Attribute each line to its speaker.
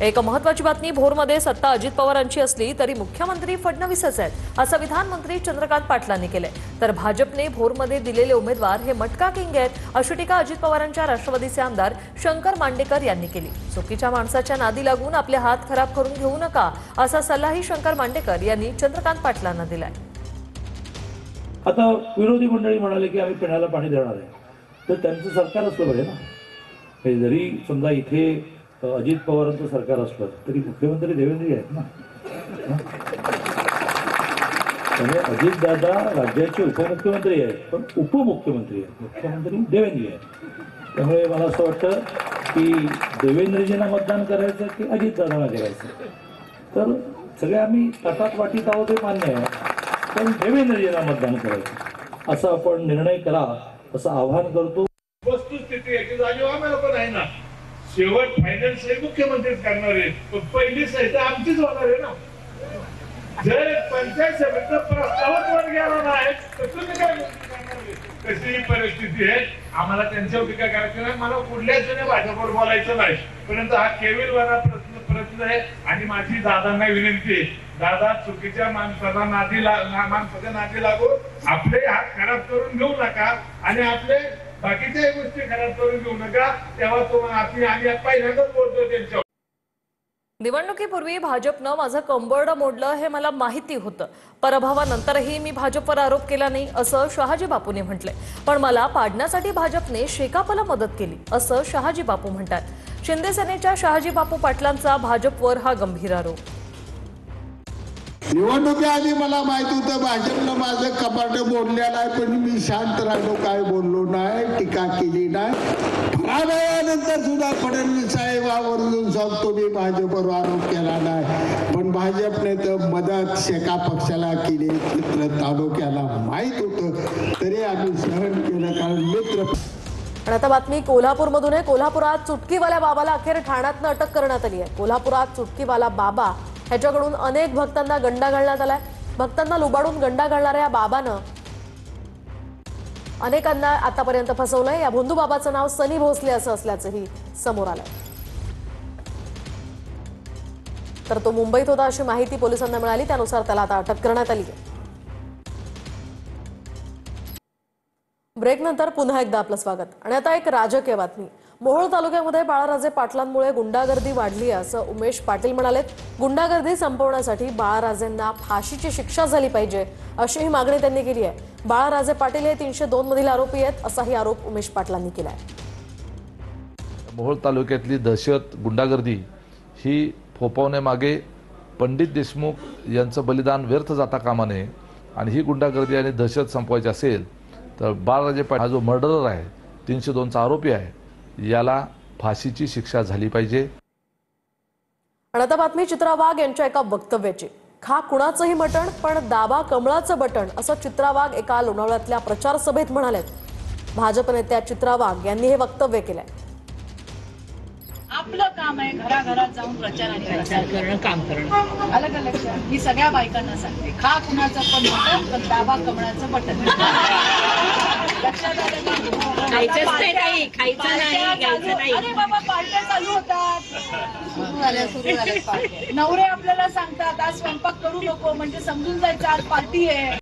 Speaker 1: एक महत्त्वाची बातमी, भोरमध्ये सत्ता अजित पवारांची असली तरी मुख्यमंत्री फडणवीसच आहेत असं विधानमंत्री चंद्रकांत पाटलांनी केलंय। तर भाजपने भोरमध्ये दिलेले उमेदवार हे मटका किंग आहेत अशी टीका अजित पवारांच्या राष्ट्रवादीचे आमदार शंकर मांडेकर यांनी केली। चुकीच्या माणसाच्या नादी लागून आपले हात खराब करून घेऊ नका असा सल्लाही शंकर मांडेकर यांनी चंद्रकांत पाटलांना दिलाय।
Speaker 2: आता विरोधी मंडळी म्हणाले की आम्ही पिण्याला पाणी देणार आहे, तर त्यांचं सरकार असलं पाहिजे ना। हे जरी समजा इथे अजित पवारांचं सरकार असलं तरी मुख्यमंत्री देवेंद्र आहेत ना। त्यामुळे अजितदादा राज्याचे उपमुख्यमंत्री आहेत, पण उपमुख्यमंत्री आहेत, मुख्यमंत्री देवेंद्र आहेत। त्यामुळे मला असं वाटतं की देवेंद्रजींना मतदान करायचं की अजितदादांना करायचं, तर सगळे आम्ही ताटात वाटीत आहोत हे मान्य आहे, पण देवेंद्रजींना मतदान करायचं असं आपण निर्णय करा असं आवाहन करतो।
Speaker 3: वस्तुस्थिती याची जाणीव आम्हाला पण आहे ना। शेवट फायनान्स हे मुख्यमंत्रीच करणार आहे, पण पहिली सहित आमचीच होणार आहे ना। जर पंचायत समितीचा प्रस्तावच वर गेला नाही तर तुम्ही काय करणार? कशी परिस्थिती आहे, आम्हाला त्यांच्यावर टीका करायची नाही, मला कुठल्याच वेळी भाजपवर बोलायचं नाही, परंतु हा केविलवाना प्रश्न आहे। आणि माझी दादांना विनंती आहे, दादा चुकीच्या माणसाच्या नादी लागून आपले हात खराब करून घेऊ नका आणि आपले बाकीच्या गोष्टी खराब करून घेऊ नका। तेव्हा तुम्हाला आम्ही पहिल्यांदाच बोलतोय त्यांच्यावर।
Speaker 1: निवडणुकीपूर्वी भाजपनं माझं कंबरड मोडलं हे मला माहिती होतं, पराभवानंतरही मी भाजपवर आरोप केला नाही असं शहाजी बापूंनी म्हटलंय। पण मला पाडण्यासाठी भाजपने शेकापला मदत केली असं शहाजी बापू म्हणतात। शिंदे सेनेच्या शहाजी बापू पाटलांचा भाजपवर हा गंभीर आरोप।
Speaker 4: निवडणुकीआधी मला माहिती होतं भाजपनं माझं कपाट मोडलेलं आहे, पण मी शांत राहिलो, काय बोललो नाही, टीका केली नाही। पराभवानंतर सुद्धा फडणवीस साहेबांवरून सांगतो मी भाजपवर आरोप केला नाही, पण भाजपने तर मदत शेका पक्षाला केली, चित्र तालुक्याला माहीत होतं तरी आम्ही सहन केलं, कारण मित्र।
Speaker 1: आणि आता बातमी कोल्हापूरमधून आहे। कोल्हापुरात चुटकीवाल्या बाबाला अखेर ठाण्यातनं अटक करण्यात आली आहे। कोल्हापुरात चुटकीवाला बाबा ह्याच्याकडून अनेक भक्तांना गंडा घालण्यात आलाय। भक्तांना लुबाडून गंडा घालणाऱ्या बाबानं अनेकांना आतापर्यंत फसवलंय। या भोंदू बाबाचं नाव सनी भोसले असं असल्याचंही समोर आलंय। तर तो मुंबईत होता अशी माहिती पोलिसांना मिळाली, त्यानुसार त्याला आता अटक करण्यात आली आहे। ब्रेकनंतर पुन्हा एकदा आपलं स्वागत। आणि आता एक राजकीय बातमी। मोहोळ तालुक्यामध्ये बाळाराजे पाटलांमुळे गुंडागर्दी वाढली आहे असं उमेश पाटील म्हणालेत। गुंडागर्दी संपवण्यासाठी बाळाराजेंना फाशीची शिक्षा झाली पाहिजे अशीही मागणी त्यांनी केली आहे। बाळाराजे पाटील हे 302 मधील आरोपी आहेत असाही आरोप उमेश पाटलांनी केलाय।
Speaker 5: मोहोळ तालुक्यातली दहशत गुंडागर्दी ही फोपवण्यामागे पंडित देशमुख यांचं बलिदान व्यर्थ जाता कामा नये आणि ही गुंडागर्दी आणि दहशत संपवायची असेल तर बाळाराजे पाटील हा जो मर्डरर आहे, 302चा आरोपी आहे, याला फाशीची शिक्षा झाली पाहिजे।
Speaker 1: आणि आता बातमी चित्रा वाघ यांच्या एका वक्तव्याची। खा कुणाचंही मटण पण दाबा कमळाचं बटण असं चित्रा वाघ एका लोणावळ्यातल्या प्रचार सभेत म्हणालेत। भाजप नेत्या चित्रा वाघ यांनी हे वक्तव्य केलंय।
Speaker 6: आपलं काम आहे घराघरात जाऊन प्रचार करणं, काम करणं। अलग अलग मी सगळ्या बायकांना सांगते, खा कुणाचं पण बटन पण दाबा कमळाचं बटन। अरे बाबा पार्ट्या चालू होतात, सुरू झाल्या नवरे आपल्याला सांगतात आज स्वयंपाक करू नको, म्हणजे समजून जायचं आज पार्टी आहे।